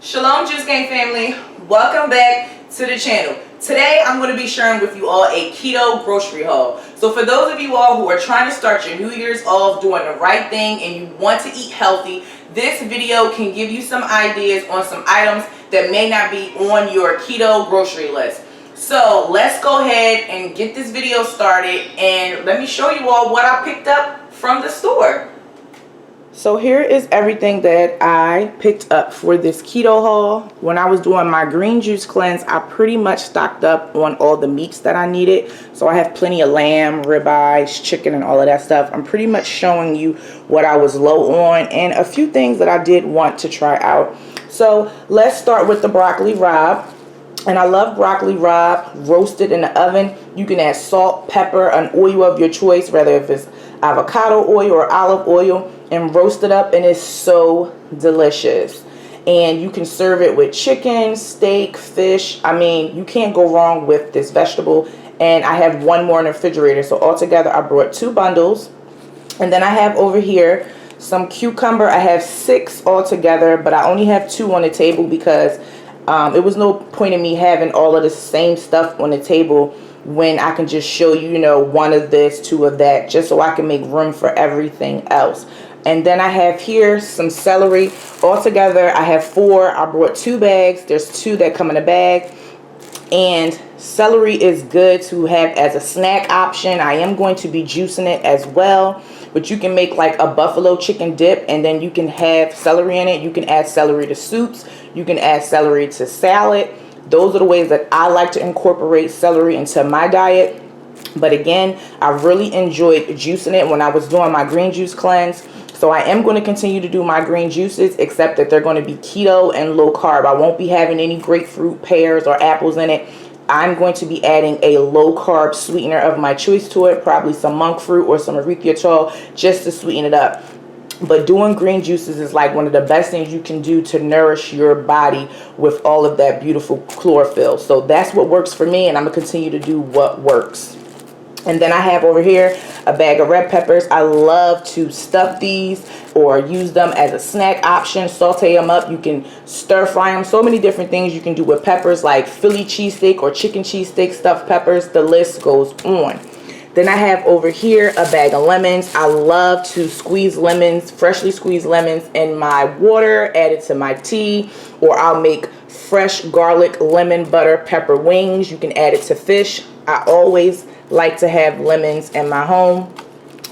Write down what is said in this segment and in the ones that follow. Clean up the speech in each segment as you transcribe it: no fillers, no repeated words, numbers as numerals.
Shalom Juice Gang family, welcome back to the channel. Today I'm going to be sharing with you all a keto grocery haul. So for those of you all who are trying to start your New Year's off doing the right thing and you want to eat healthy, this video can give you some ideas on some items that may not be on your keto grocery list. So let's go ahead and get this video started and let me show you all what I picked up from the store. So here is everything that I picked up for this keto haul. When I was doing my green juice cleanse, I pretty much stocked up on all the meats that I needed. So I have plenty of lamb, ribeyes, chicken, and all of that stuff. I'm pretty much showing you what I was low on and a few things that I did want to try out. So let's start with the broccoli rabe. And I love broccoli rabe roasted in the oven. You can add salt, pepper, an oil of your choice, whether if it's avocado oil or olive oil, and roast it up, and it's so delicious. And you can serve it with chicken, steak, fish. I mean, you can't go wrong with this vegetable. And I have one more in the refrigerator. So altogether, I brought 2 bundles. And then I have over here some cucumber. I have 6 altogether, but I only have 2 on the table because it was no point in me having all of the same stuff on the table when I can just show you, 1 of this, 2 of that, just so I can make room for everything else. And then I have here some celery. Altogether, I have 4. I brought 2 bags. There's 2 that come in a bag. And celery is good to have as a snack option. I am going to be juicing it as well. But you can make like a buffalo chicken dip, and then you can have celery in it. You can add celery to soups. You can add celery to salad. Those are the ways that I like to incorporate celery into my diet. But again, I really enjoyed juicing it when I was doing my green juice cleanse. So I am going to continue to do my green juices, except that they're going to be keto and low carb. I won't be having any grapefruit, pears, or apples in it. I'm going to be adding a low carb sweetener of my choice to it, probably some monk fruit or some erythritol, just to sweeten it up. But doing green juices is like one of the best things you can do to nourish your body with all of that beautiful chlorophyll. So that's what works for me, and I'm going to continue to do what works. And then I have over here a bag of red peppers. I love to stuff these or use them as a snack option, saute them up. You can stir fry them. So many different things you can do with peppers, like Philly cheesesteak or chicken cheesesteak stuffed peppers. The list goes on. Then I have over here a bag of lemons. I love to squeeze lemons, freshly squeezed lemons in my water, add it to my tea, or I'll make fresh garlic, lemon, butter, pepper wings. You can add it to fish. I always like to have lemons in my home.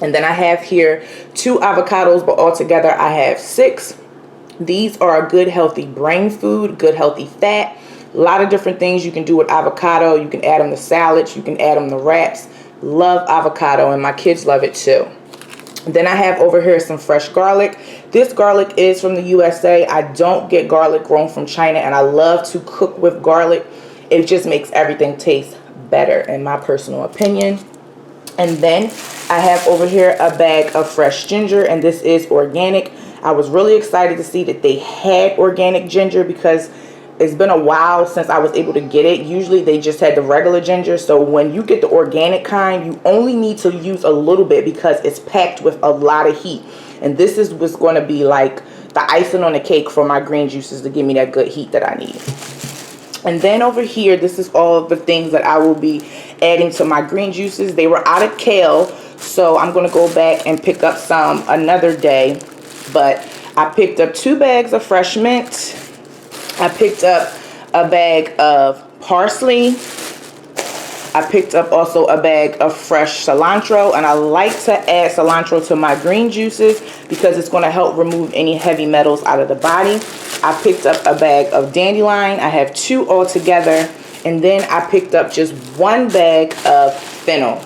And then I have here 2 avocados, but altogether I have 6. These are a good healthy brain food, good healthy fat. A lot of different things you can do with avocado. You can add them to salads, you can add them to wraps. Love avocado, and my kids love it too. Then I have over here some fresh garlic. This garlic is from the USA. I don't get garlic grown from China, and I love to cook with garlic. It just makes everything taste better, in my personal opinion. And then I have over here a bag of fresh ginger, and this is organic. I was really excited to see that they had organic ginger because it's been a while since I was able to get it. Usually they just had the regular ginger. So when you get the organic kind, you only need to use a little bit because it's packed with a lot of heat. And this is what's going to be like the icing on the cake for my green juices to give me that good heat that I need. And then over here, this is all of the things that I will be adding to my green juices. They were out of kale, so I'm going to go back and pick up some another day. But I picked up 2 bags of fresh mint. I picked up a bag of parsley. I picked up also a bag of fresh cilantro, and I like to add cilantro to my green juices because it's going to help remove any heavy metals out of the body. I picked up a bag of dandelion. I have 2 altogether, and then I picked up just 1 bag of fennel.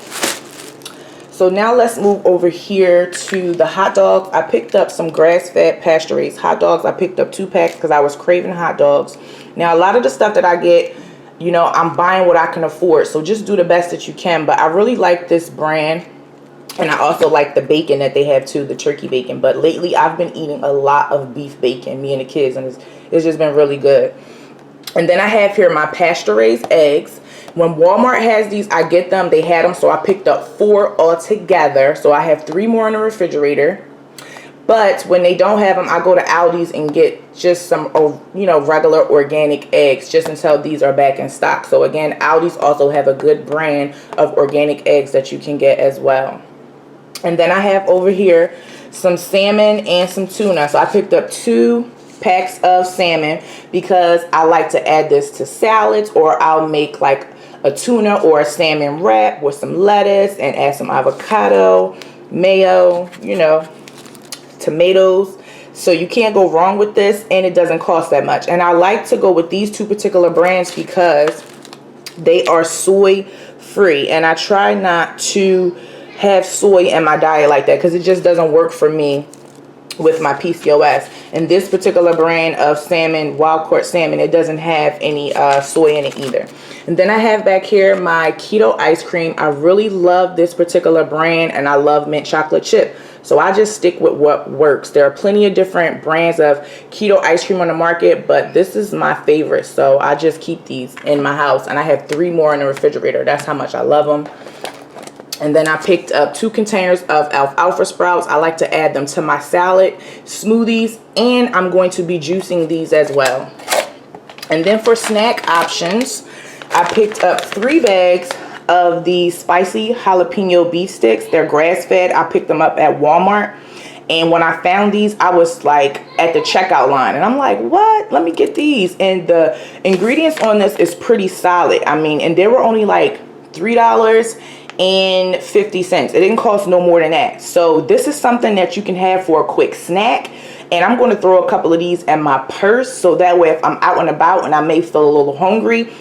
So now let's move over here to the hot dogs. I picked up some grass-fed pasture-raised hot dogs. I picked up 2 packs because I was craving hot dogs. Now a lot of the stuff that I get, I'm buying what I can afford. So just do the best that you can. But I really like this brand. And I also like the bacon that they have too, the turkey bacon. But lately I've been eating a lot of beef bacon, me and the kids. And it's just been really good. And then I have here my pasture-raised eggs. When Walmart has these, I get them. They had them, so I picked up 4 altogether. So I have 3 more in the refrigerator. But when they don't have them, I go to Aldi's and get just some, regular organic eggs just until these are back in stock. So again, Aldi's also have a good brand of organic eggs that you can get as well. And then I have over here some salmon and some tuna. So I picked up 2 packs of salmon because I like to add this to salads, or I'll make like a tuna or a salmon wrap with some lettuce and add some avocado, mayo, tomatoes. So you can't go wrong with this, and it doesn't cost that much. And I like to go with these 2 particular brands because they are soy free, and I try not to have soy in my diet like that because it just doesn't work for me with my PCOS. And this particular brand of salmon, wild caught salmon, it doesn't have any soy in it either. And then I have back here my Keto Ice Cream. I really love this particular brand, and I love mint chocolate chip. So I just stick with what works. There are plenty of different brands of keto ice cream on the market, but this is my favorite. So I just keep these in my house, and I have 3 more in the refrigerator. That's how much I love them. And then I picked up 2 containers of alfalfa sprouts. I like to add them to my salad, smoothies, and I'm going to be juicing these as well. And then for snack options, I picked up 3 bags of these spicy jalapeno beef sticks. They're grass-fed. I picked them up at Walmart. And when I found these, I was like at the checkout line. And I'm like, what? Let me get these. And the ingredients on this is pretty solid. I mean, and they were only like $3.50. It didn't cost no more than that. So this is something that you can have for a quick snack. And I'm going to throw a couple of these in my purse, so that way if I'm out and about and I may feel a little hungry,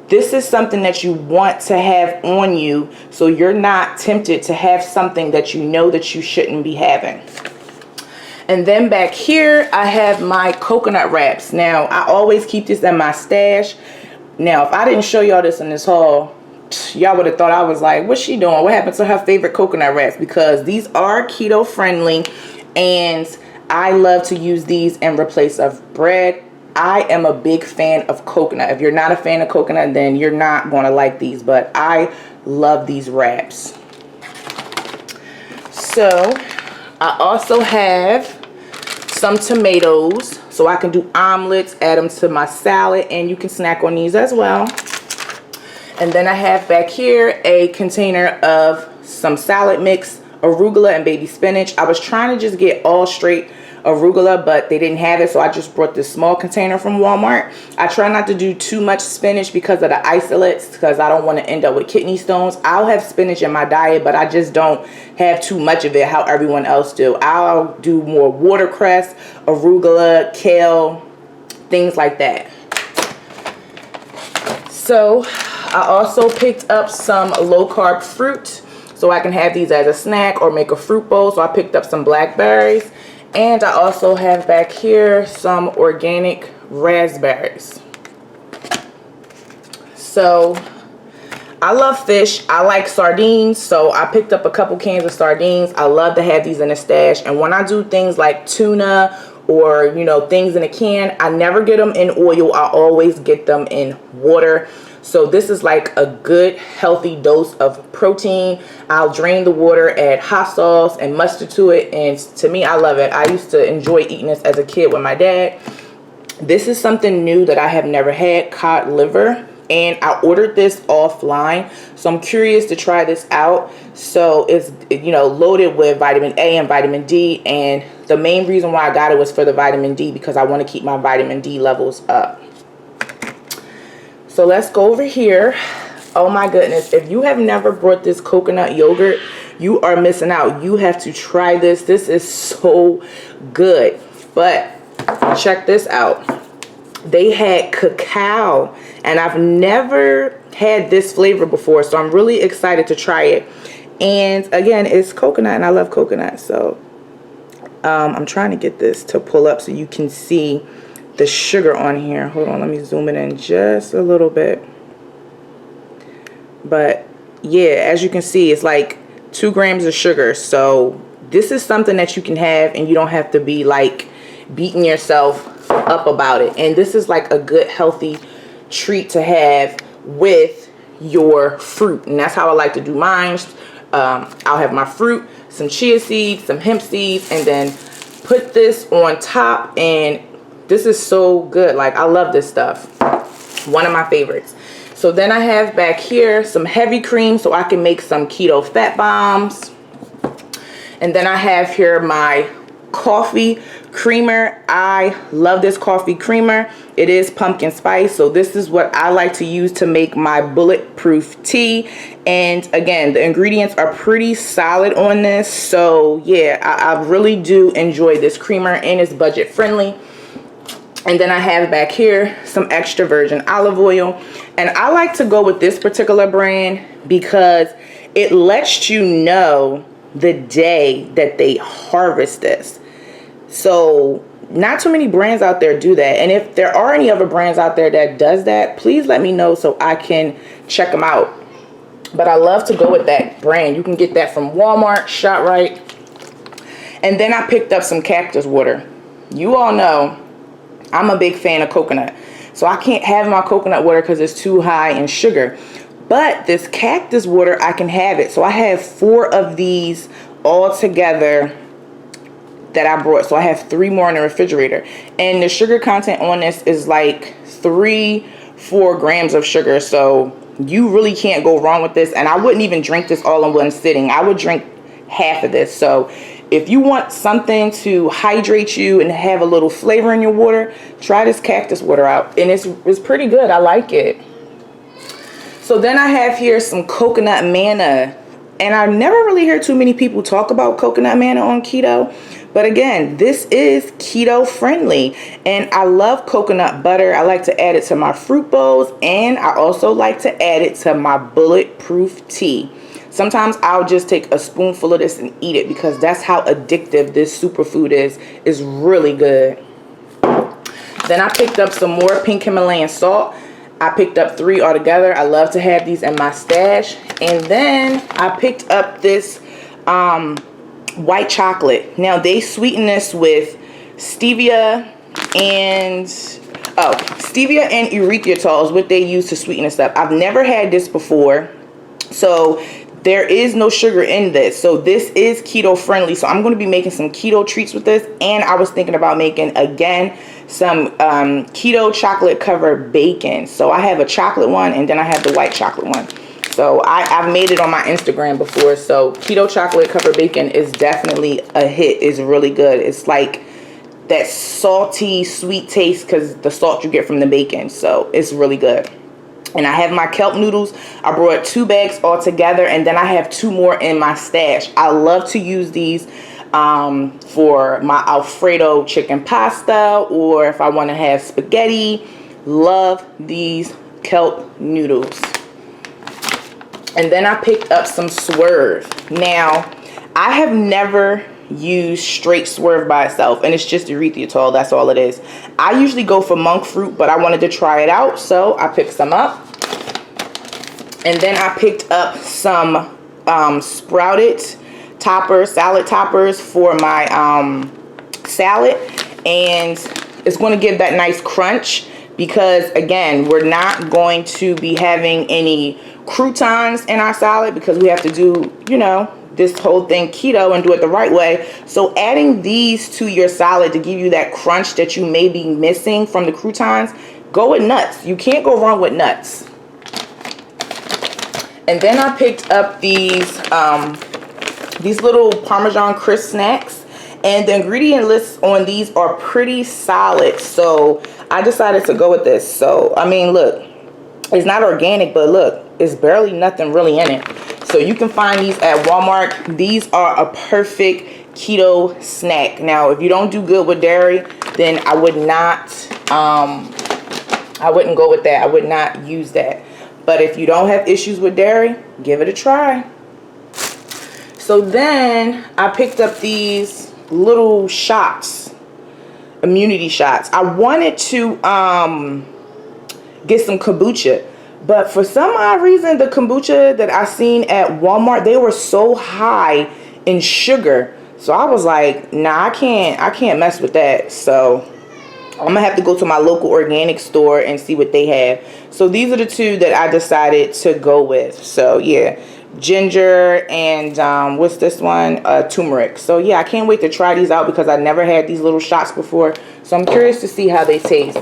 this is something that you want to have on you, so you're not tempted to have something that you know that you shouldn't be having. And then back here, I have my coconut wraps. Now, I always keep this in my stash. Now, if I didn't show y'all this in this haul, y'all would have thought I was like, what's she doing? What happened to her favorite coconut wraps? Because these are keto friendly, and I love to use these in replace of bread. I am a big fan of coconut. If you're not a fan of coconut, then you're not going to like these, but I love these wraps. So I also have some tomatoes, so I can do omelets, add them to my salad, and you can snack on these as well. And then I have back here a container of some salad mix, arugula and baby spinach. I was trying to just get all straight arugula, but they didn't have it, so I just brought this small container from Walmart. I try not to do too much spinach because of the isolates, because I don't want to end up with kidney stones. I'll have spinach in my diet, but I just don't have too much of it how everyone else do. I'll do more watercress, arugula, kale, things like that. So I also picked up some low-carb fruit, so I can have these as a snack or make a fruit bowl. So I picked up some blackberries. And I also have back here some organic raspberries. So I love fish. I like sardines, so I picked up a couple cans of sardines. I love to have these in a stash. And when I do things like tuna or, things in a can, I never get them in oil. I always get them in water. So this is like a good healthy dose of protein. I'll drain the water, add hot sauce and mustard to it, and to me, I love it. I used to enjoy eating this as a kid with my dad. This is something new that I have never had, cod liver, and I ordered this offline, so I'm curious to try this out. So it's loaded with vitamin A and vitamin D, and the main reason why I got it was for the vitamin D, because I want to keep my vitamin D levels up. So let's go over here. Oh my goodness, if you have never brought this coconut yogurt, you are missing out. You have to try this. This is so good. But check this out. They had cacao, and I've never had this flavor before, so I'm really excited to try it. And again, it's coconut, and I love coconut. So I'm trying to get this to pull up so you can see the sugar on here. Hold on, let me zoom it in just a little bit. But yeah, as you can see, it's like 2 grams of sugar. So this is something that you can have, and you don't have to be like beating yourself up about it. And this is like a good healthy treat to have with your fruit, and that's how I like to do mine. I'll have my fruit, some chia seeds, some hemp seeds, and then put this on top, and this is so good. Like, I love this stuff. One of my favorites. So then I have back here some heavy cream so I can make some keto fat bombs. And then I have here my coffee creamer. I love this coffee creamer. It is pumpkin spice, so this is what I like to use to make my bulletproof tea. And again, the ingredients are pretty solid on this, so yeah, I really do enjoy this creamer, and it's budget friendly. And then I have back here some extra virgin olive oil, and I like to go with this particular brand because it lets you know the day that they harvest this. So not too many brands out there do that, and if there are any other brands out there that does that, please let me know so I can check them out. But I love to go with that brand. You can get that from Walmart, ShopRite. And then I picked up some cactus water. You all know I'm a big fan of coconut, so I can't have my coconut water because it's too high in sugar. But this cactus water, I can have it. So I have 4 of these all together that I brought. So I have 3 more in the refrigerator. And the sugar content on this is like 3-4 grams of sugar. So you really can't go wrong with this. And I wouldn't even drink this all in one sitting. I would drink half of this. So if you want something to hydrate you and have a little flavor in your water, try this cactus water out. And it's pretty good. I like it. So then I have here some coconut manna. And I never really hear too many people talk about coconut manna on keto. But again, this is keto friendly. And I love coconut butter. I like to add it to my fruit bowls. And I also like to add it to my bulletproof tea. Sometimes I'll just take a spoonful of this and eat it because that's how addictive this superfood is. It's really good. Then I picked up some more pink Himalayan salt. I picked up 3 altogether. I love to have these in my stash. And then I picked up this white chocolate. Now they sweeten this with stevia and erythritol is what they use to sweeten this up. I've never had this before, so there is no sugar in this. So this is keto friendly. So I'm going to be making some keto treats with this. And I was thinking about making, again, some keto chocolate covered bacon. So I have a chocolate one, and then I have the white chocolate one. So I've made it on my Instagram before. So keto chocolate covered bacon is definitely a hit. It's really good. It's like that salty, sweet taste because the salt you get from the bacon. So it's really good. And I have my kelp noodles. I brought 2 bags all together, and then I have 2 more in my stash. I love to use these for my Alfredo chicken pasta, or if I want to have spaghetti. Love these kelp noodles. And then I picked up some Swerve. Now, I have never used straight Swerve by itself, and it's just erythritol. That's all it is. I usually go for monk fruit, but I wanted to try it out, so I picked some up. And then I picked up some sprouted salad toppers for my salad, and it's going to give that nice crunch because, again, we're not going to be having any croutons in our salad because we have to do, you know, this whole thing keto and do it the right way. So adding these to your salad to give you that crunch that you may be missing from the croutons, go with nuts. You can't go wrong with nuts. And then I picked up these little Parmesan crisp snacks, and the ingredient lists on these are pretty solid. So I decided to go with this. So I mean, look, it's not organic, but look, it's barely nothing really in it. So you can find these at Walmart. These are a perfect keto snack. Now, if you don't do good with dairy, then I would not, I wouldn't go with that. I would not use that. But if you don't have issues with dairy, give it a try. So then I picked up these little shots, immunity shots. I wanted to get some kombucha. But for some odd reason, the kombucha that I seen at Walmart, they were so high in sugar. So I was like, nah, I can't mess with that. So I'm gonna have to go to my local organic store and see what they have. So these are the 2 that I decided to go with. So yeah, ginger, and what's this one? Turmeric. So yeah, I can't wait to try these out because I never had these little shots before. So I'm curious to see how they taste.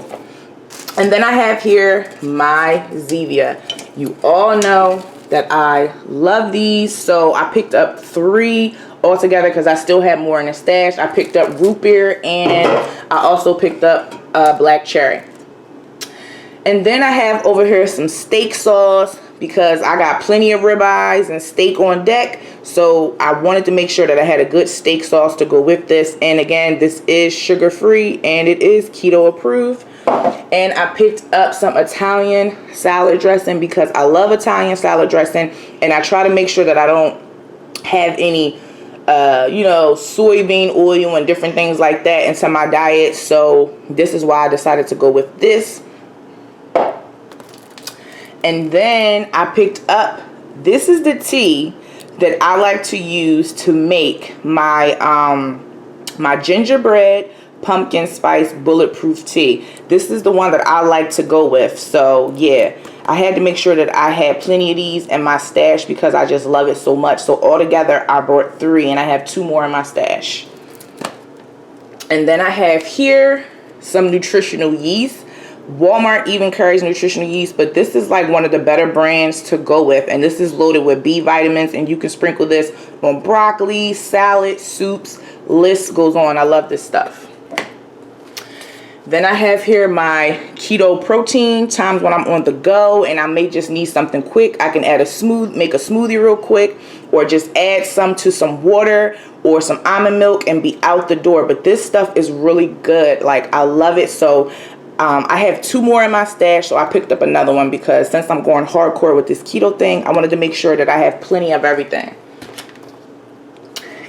And then I have here my Zevia. You all know that I love these, so I picked up 3 altogether because I still have more in the stash. I picked up root beer, and I also picked up black cherry. And then I have over here some steak sauce because I got plenty of ribeyes and steak on deck, so I wanted to make sure that I had a good steak sauce to go with this. And again, this is sugar free and it is keto approved. And I picked up some Italian salad dressing because I love Italian salad dressing, and I try to make sure that I don't have any you know, soybean oil and different things like that into my diet. So this is why I decided to go with this. And then I picked up, this is the tea that I like to use to make my my gingerbread pumpkin spice bulletproof tea. This is the one that I like to go with. So yeah, I had to make sure that I had plenty of these in my stash because I just love it so much. So altogether I bought 3, and I have 2 more in my stash. And then I have here some nutritional yeast. Walmart even carries nutritional yeast, but this is like one of the better brands to go with, and this is loaded with B vitamins, and you can sprinkle this on broccoli, salad, soups, list goes on. I love this stuff. Then I have here my Keto Protein. Times when I'm on the go and I may just need something quick, I can add make a smoothie real quick, or just add some to some water or some almond milk and be out the door. But this stuff is really good. Like, I love it. So I have 2 more in my stash, so I picked up another one because since I'm going hardcore with this keto thing, I wanted to make sure that I have plenty of everything.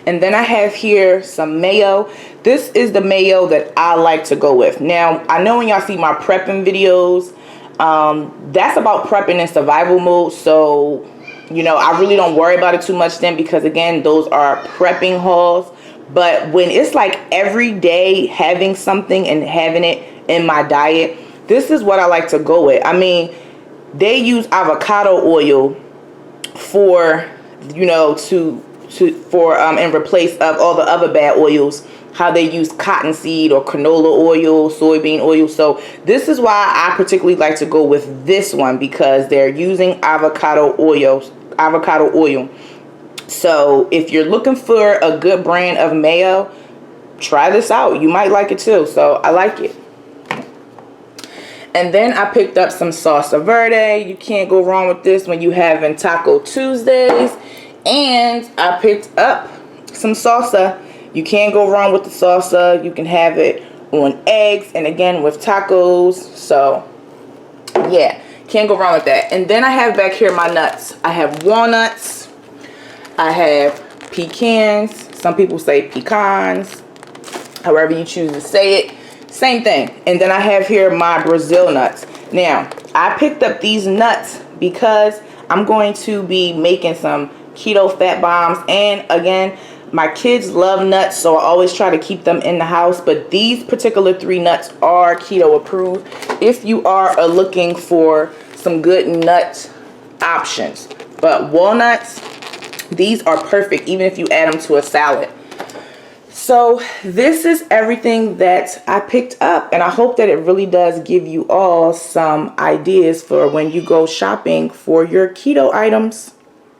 And then I have here some mayo. This is the mayo that I like to go with. Now, I know when y'all see my prepping videos, that's about prepping in survival mode. So, you know, I really don't worry about it too much then because, again, those are prepping hauls. But when it's like every day having something and having it in my diet, this is what I like to go with. I mean, they use avocado oil for, you know, in replace of all the other bad oils, how they use cottonseed or canola oil, soybean oil. So this is why I particularly like to go with this one, because they're using avocado oil. So if you're looking for a good brand of mayo, try this out. You might like it too. So I like it. And then I picked up some salsa verde. You can't go wrong with this when you having Taco Tuesdays. And I picked up some salsa. You can't go wrong with the salsa. You can have it on eggs and again with tacos. So yeah, can't go wrong with that. And then I have back here my nuts. I have walnuts. I have pecans. Some people say pecans. However you choose to say it. Same thing. And then I have here my Brazil nuts. Now, I picked up these nuts because I'm going to be making some keto fat bombs. And again, my kids love nuts, so I always try to keep them in the house. But these particular 3 nuts are keto approved if you are looking for some good nut options. But walnuts, these are perfect even if you add them to a salad. So this is everything that I picked up, and I hope that it really does give you all some ideas for when you go shopping for your keto items.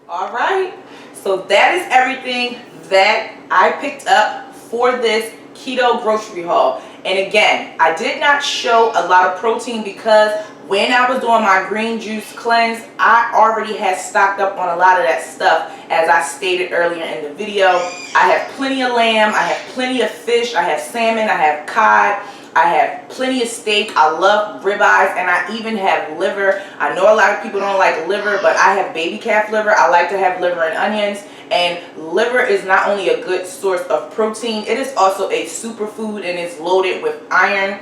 All right, so that is everything that I picked up for this keto grocery haul. And again, I did not show a lot of protein because when I was doing my green juice cleanse, I already had stocked up on a lot of that stuff. As I stated earlier in the video, I have plenty of lamb, I have plenty of fish, I have salmon, I have cod, I have plenty of steak. I love ribeyes, and I even have liver. I know a lot of people don't like liver, but I have baby calf liver. I like to have liver and onions. And liver is not only a good source of protein, it is also a superfood, and it's loaded with iron.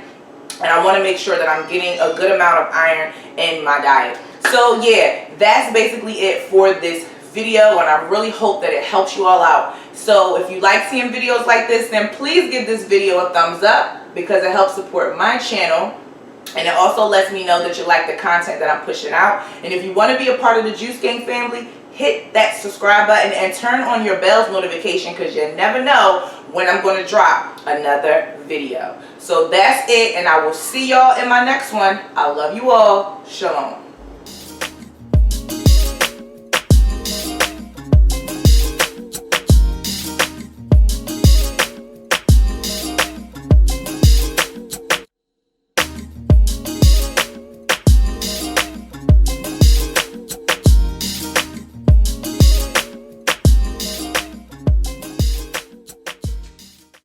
And I want to make sure that I'm getting a good amount of iron in my diet. So yeah, that's basically it for this video, and I really hope that it helps you all out. So if you like seeing videos like this, then please give this video a thumbs up because it helps support my channel. And it also lets me know that you like the content that I'm pushing out. And if you want to be a part of the Juice Gang family, hit that subscribe button and turn on your bell's notification, because you never know when I'm going to drop another video. So that's it, and I will see y'all in my next one. I love you all. Shalom.